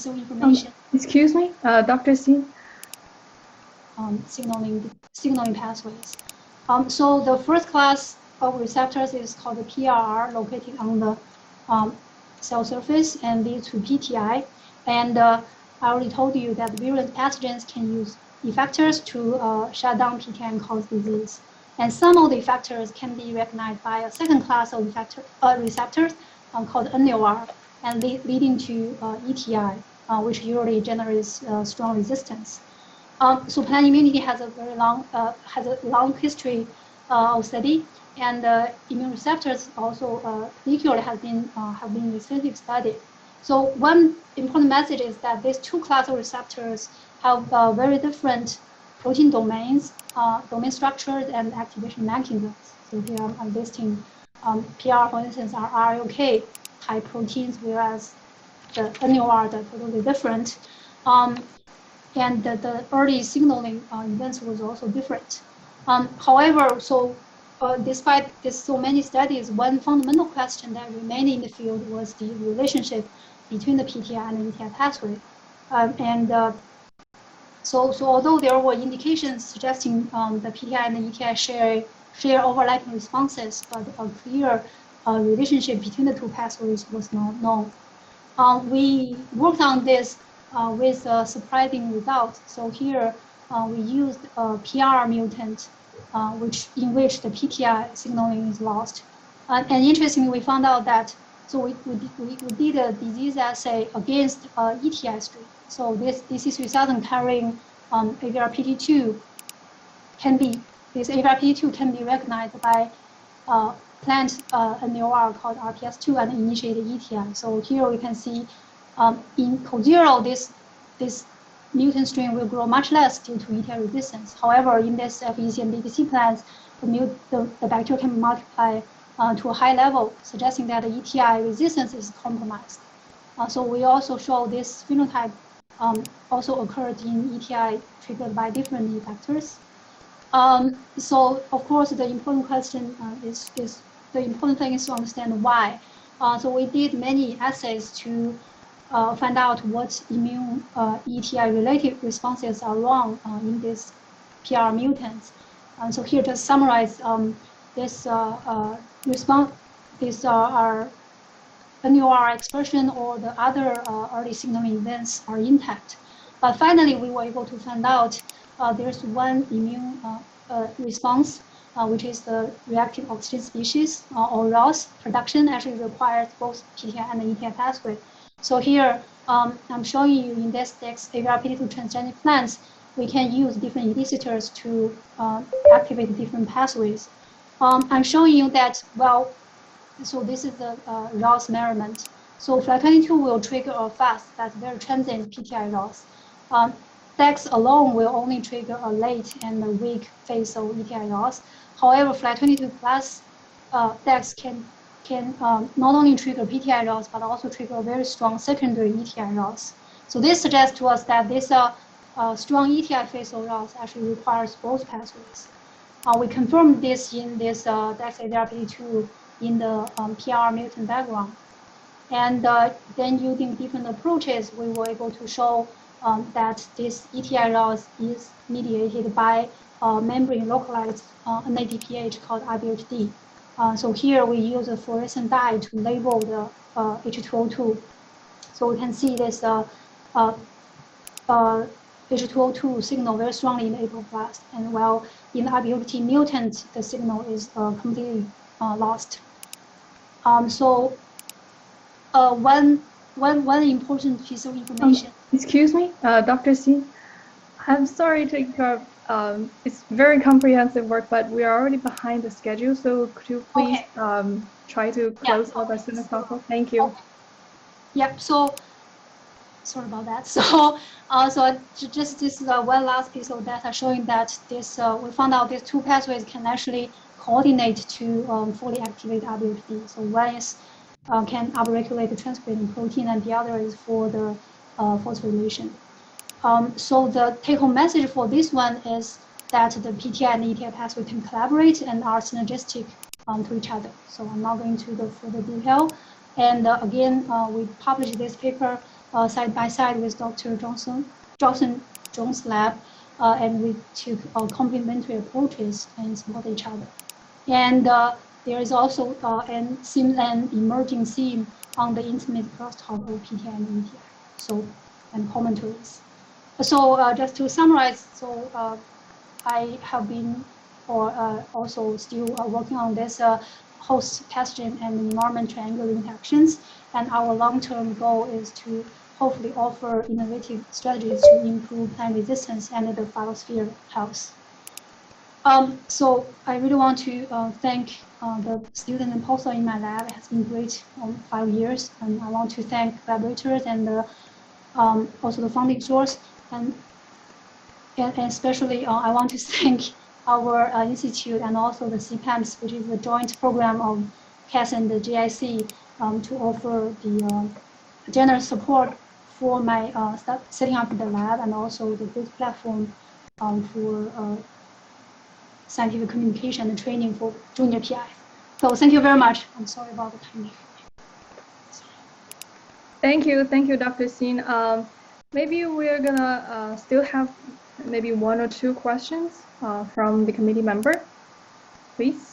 So information. Excuse me, Dr. C. Signaling pathways. So the first class of receptors is called the PRR, located on the cell surface and leads to PTI. And I already told you that virulent pathogens can use effectors to shut down PTI and cause disease. And some of the effectors can be recognized by a second class of receptors called NOR, and leading to ETI, which usually generates strong resistance. So plant immunity has a very long history of study, and immune receptors also particularly have been recently studied. So one important message is that these two classes of receptors have very different protein domains, domain structures, and activation mechanisms. So here I'm listing PR, for instance, are RLK type proteins, whereas the NOR are totally different. And the early signaling events was also different. However, despite so many studies, one fundamental question that remained in the field was the relationship between the PTI and the ETI pathway. So although there were indications suggesting the PTI and the ETI share overlapping responses, but a clear relationship between the two pathways was not known. We worked on this with surprising results. So here we used a PR mutant, in which the PTI signaling is lost. And interestingly, we found out that we did a disease assay against ETI strain. So this disease result carrying AVRPT2 this AVRPT2 can be recognized by plant NOR called RPS2 and initiated ETI. So here we can see in co0, this mutant strain will grow much less due to ETI resistance. However, in this FEC and BPC plants, the bacteria can multiply to a high level, suggesting that the ETI resistance is compromised. So we also show this phenotype also occurred in ETI triggered by different effectors. So of course, the important question the important thing is to understand why. So we did many assays to find out what immune ETI-related responses are wrong in these PR mutants. So here to summarize, this response, these are NOR expression or the other early signaling events are intact. But finally, we were able to find out there's one immune response, which is the reactive oxygen species or ROS production actually requires both PTI and the ETI pathway. So here, I'm showing you in this text AVRPT2 transgenic plants, we can use different elicitators to activate different pathways. I'm showing you that, well, so this is the ROS measurement. So FLAG22 will trigger a fast, that's very transient PTI ROS. DEX alone will only trigger a late and a weak phase of ETI ROS. However, FLAG22 plus DEX can not only trigger PTI ROS, but also trigger a very strong secondary ETI ROS. So this suggests to us that this strong ETI phase of ROS actually requires both pathways. We confirmed this in this DEX AVRPT2 in the PR mutant background. And then using different approaches, we were able to show that this ETI ROS is mediated by membrane localized NADPH called IBHD. So here we use a fluorescent dye to label the H2O2. So we can see this H2O2 signal very strongly in the apoplast, and while in the IBHD mutant, the signal is completely lost. So one important piece of information. Excuse me, Dr. C. I'm sorry to interrupt. It's very comprehensive work, but we are already behind the schedule. So could you please try to close up as soon as possible? Thank you. Okay. Yep. So sorry about that. So just this one last piece of data showing that this we found out these two pathways can actually coordinate to fully activate IBHD. So one is can upregulate the transcripting protein, and the other is for the phosphorylation. So the take-home message for this one is that the PTI and ETI pathway can collaborate and are synergistic to each other. So I'm not going to go further detail. And again, we published this paper side by side with Dr. John's lab, and we took complementary approaches and support each other. And there is also an emerging theme on the intimate crosstalk of PTI and ETI, so, and commentaries. So just to summarize, so I have been also still working on this host pathogen and environment triangular interactions. And our long-term goal is to hopefully offer innovative strategies to improve plant resistance and the phyllosphere health. So I really want to thank the students and postdocs in my lab. It has been great 5 years. And I want to thank collaborators and also the funding source. And especially I want to thank our institute and also the CPAMS, which is the joint program of CAS and the GIC, to offer the generous support for my setting up the lab and also the good platform for scientific communication and training for junior PI. So thank you very much. I'm sorry about the timing. Thank you, Dr. Xin. Maybe we're gonna still have maybe 1 or 2 questions from the committee member, please.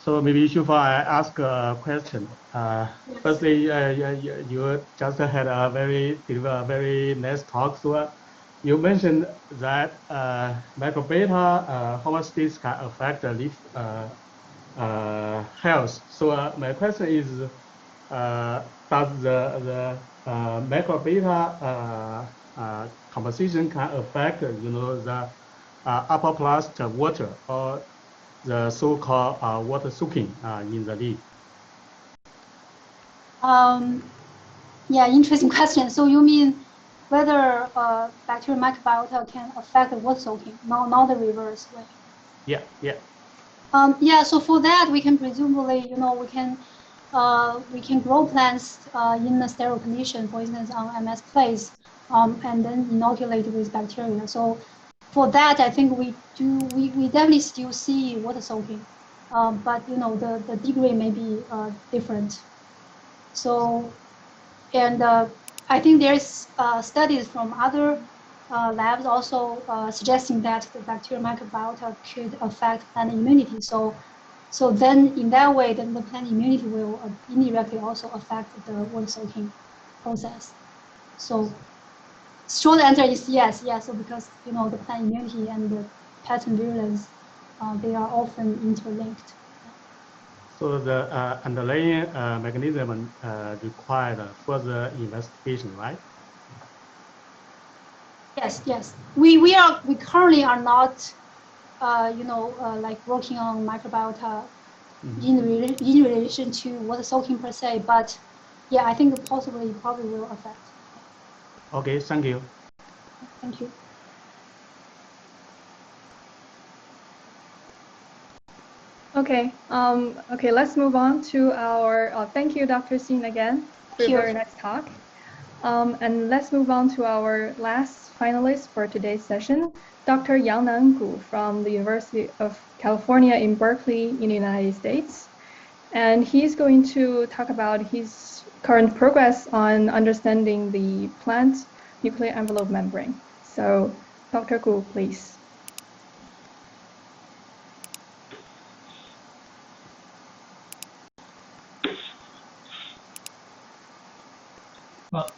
So maybe Shufa, I ask a question. Firstly, you just had a very nice talk. So you mentioned that microbeta homeostasis can affect the leaf health. So my question is, does the microbeta composition can affect the upper plast water or the so-called water soaking in the leaf? Yeah, interesting question. So you mean whether bacterial microbiota can affect the water soaking, not the reverse way? Yeah. Yeah. So for that, we can presumably, we can grow plants in a sterile condition, for instance, on MS plates, and then inoculate with bacteria. So for that, I think we definitely still see water soaking, but the degree may be different. So, and I think there's studies from other labs also suggesting that the bacterial microbiota could affect plant immunity. So then in that way, then the plant immunity will indirectly also affect the water soaking process. So short answer is yes. So because the plant immunity and the pathogen virulence, they are often interlinked. So the underlying mechanism required further investigation, right? Yes. We currently are not like working on microbiota in relation to water soaking per se, but yeah, I think probably will affect. Okay, thank you. Thank you. Okay. Okay. Let's move on to our. Thank you, Dr. Xin, again for a very nice talk. And let's move on to our last finalist for today's session, Dr. Yangnan Gu from the University of California in Berkeley in the United States. And he's going to talk about his current progress on understanding the plant nuclear envelope membrane. So, Dr. Gu, please. Well,